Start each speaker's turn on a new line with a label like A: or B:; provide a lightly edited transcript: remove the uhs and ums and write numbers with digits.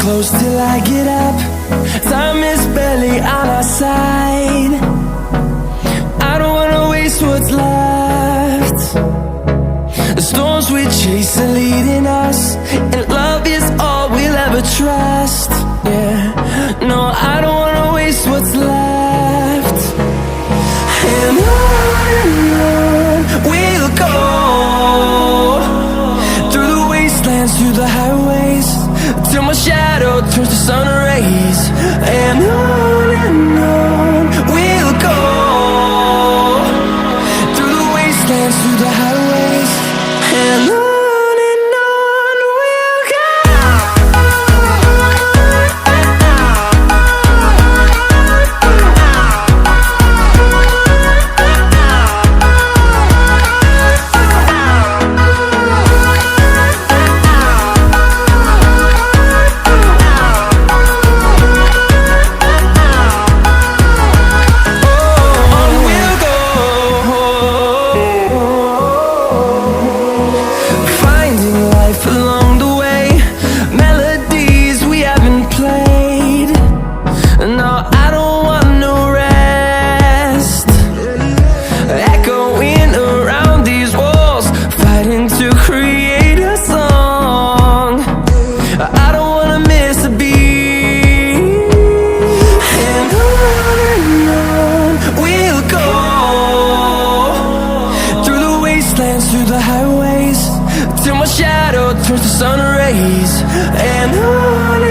A: close till I get up. Time is barely on our side. I don't wanna waste what's left. The storms we chase are leading us, and love is all we'll ever trust. Yeah, no, I don't wanna waste what's left. And on we'll go, through the wastelands, through the highways, till my shadow turns to sun rays. And on we'll go, through the wastelands, through the highways, and on we'll go. Along the way, melodies we haven't played. No, I don't want no rest. Echoing around these walls, fighting to create a song. I don't wanna miss a beat. And on we'll go, through the wastelands, through the highways, till my shadow turns to sun rays. And on